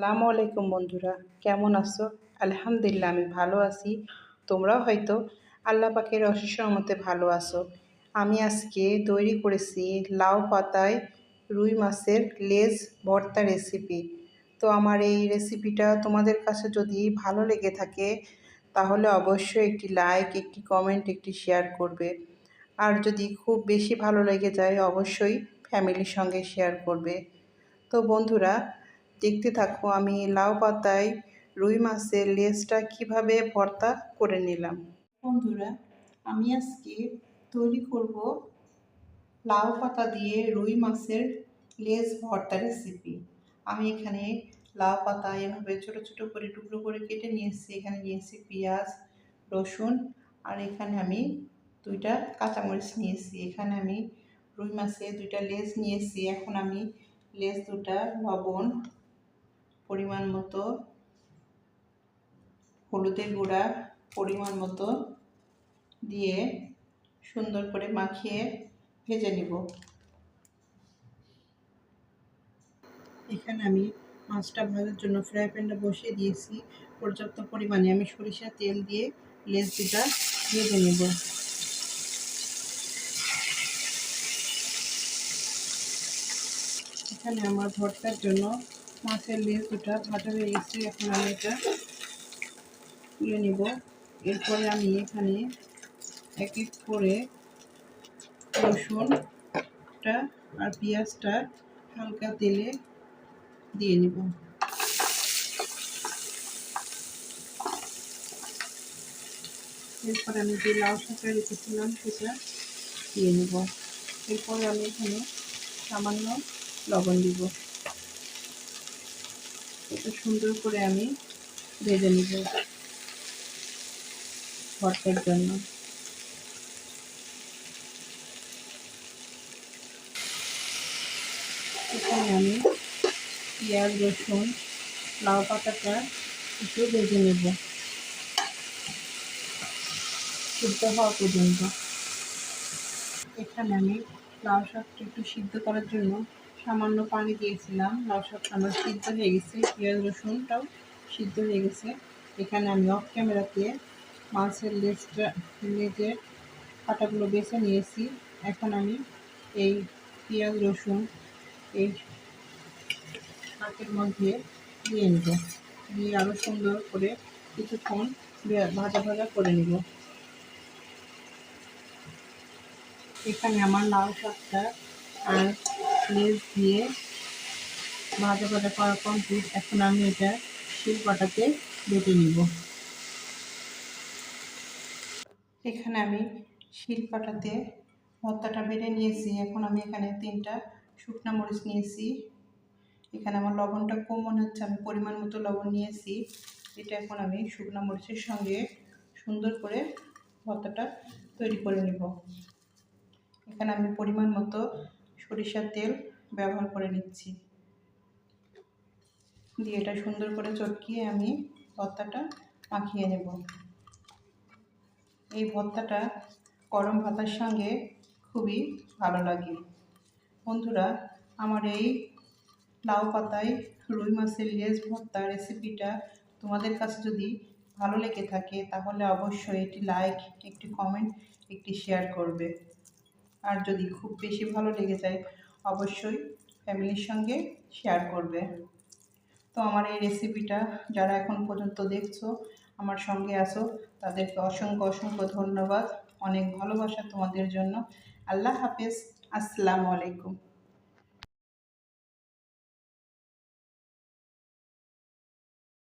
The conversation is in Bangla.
আসসালামু আলাইকুম বন্ধুরা, কেমন আছো? আলহামদুলিল্লাহ আমি ভালো আছি। তোমরাও হয়তো আল্লাহ পাকের অশেষ রহমতে ভালো আছো। আমি আজকে তৈরি করেছি লাউ পাতায় রুই মাছের লেজ ভর্তা রেসিপি। তো আমার এই রেসিপিটা তোমাদের কাছে যদি ভালো লেগে থাকে তাহলে অবশ্যই একটি লাইক, একটি কমেন্ট, একটি শেয়ার করবে। আর যদি খুব বেশি ভালো লেগে যায় অবশ্যই ফ্যামিলির সঙ্গে শেয়ার করবে। তো বন্ধুরা, দেখতে থাকো আমি লাউ পাতায় রুই মাছের লেজটা কিভাবে ভর্তা করে নিলাম। বন্ধুরা, আমি আজকে তৈরি করব লাউ পাতা দিয়ে রুই মাছের লেজ ভর্তা রেসিপি। আমি এখানে লাউ পাতা এভাবে ছোট ছোট করে টুকরো করে কেটে নিয়েছি। এখানে নিয়েছি পেঁয়াজ, রসুন, আর এখানে আমি দুইটা কাঁচামরিচ নিয়েছি। এখানে আমি রুই মাছের দুইটা লেজ নিয়েছি। এখন আমি লেজ দুটা লবণ, পরিমাণ মতো হলুদের গুঁড়া, পরিমাণ মতো দিয়ে সুন্দর করে মাখিয়ে ভেজে নিব। এখানে আমি মাছটা ভাজার জন্য ফ্রাই প্যানটা বসিয়ে দিয়েছি। পর্যাপ্ত পরিমাণে আমি সরিষার তেল দিয়ে লেজ দুটা ভেজে নেব। এখানে আমার ভর্তার জন্য মাছের লেজ দুটা ভাজা হয়ে গেছে। এখন আমি এটা তুলে নেব। এরপরে আমি এখানে এক এক করে রসুনটা আর পেঁয়াজটা হালকা তেলে দিয়ে নেব। এরপরে আমি যে লাউ শাকটা রেখেছিলাম সেটা দিয়ে নেব। এরপরে আমি এখানে সামান্য লবণ দিব। এটা সুন্দর করে আমি ভেজে নিব ভর্তার জন্য। এখানে আমি পেঁয়াজ, রসুন, লাউ পাতাটা একটু ভেজে নেব সিদ্ধ হওয়া পর্যন্ত। এখানে আমি লাউ শাকটা একটু সিদ্ধ করার জন্য সামান্য পানি দিয়েছিলাম। লাউ শাকটা আমার সিদ্ধ হয়ে গেছে, পেঁয়াজ রসুনটাও সিদ্ধ হয়ে গেছে। এখানে আমি অফ ক্যামেরাতে মাছের লেজের কাঁটাগুলো বেছে নিয়েছি। এখন আমি এই পেঁয়াজ রসুন এই শাকের মধ্যে দিয়ে নেব, দিয়ে আরও সুন্দর করে কিছুক্ষণ ভাজা ভাজা করে নেব। এখানে আমার লাউ শাকটা আর লেজ দিয়ে ভাজা ভাজা করা কমপ্লিট। এখন আমি এটা শিলপাটাতে বেটে নিব। এখানে আমি শিলপাটাতে ভর্তাটা বেটে নিয়েছি। এখন আমি এখানে 3টা শুকনা মরিচ নিয়েছি। এখানে আমার লবণটা কম মনে হচ্ছে, আমি পরিমাণ মতো লবণ নিয়েছি। এটা এখন আমি শুকনা মরিচের সঙ্গে সুন্দর করে ভর্তাটা তৈরি করে নেব। এখানে আমি পরিমাণ মতো সরিষার তেল ব্যবহার করে নিচ্ছি, দিয়ে এটা সুন্দর করে চটকিয়ে আমি ভর্তাটা মাখিয়ে নেব। এই ভর্তাটা গরম ভাতের সঙ্গে খুবই ভালো লাগে। বন্ধুরা, আমার এই লাউ পাতায় রুই মাছের লেজ ভর্তা রেসিপিটা তোমাদের কাছে যদি ভালো লেগে থাকে তাহলে অবশ্যই একটি লাইক, একটি কমেন্ট, একটি শেয়ার করবে। আর যদি খুব বেশি ভালো লেগে যায় অবশ্যই ফ্যামিলির সঙ্গে শেয়ার করবে। তো আমার এই রেসিপিটা যারা এখন পর্যন্ত দেখছো, আমার সঙ্গে আছো, তাদেরকে অসংখ্য অসংখ্য ধন্যবাদ। অনেক ভালোবাসা তোমাদের জন্য। আল্লাহ হাফেজ। আসসালামু আলাইকুম।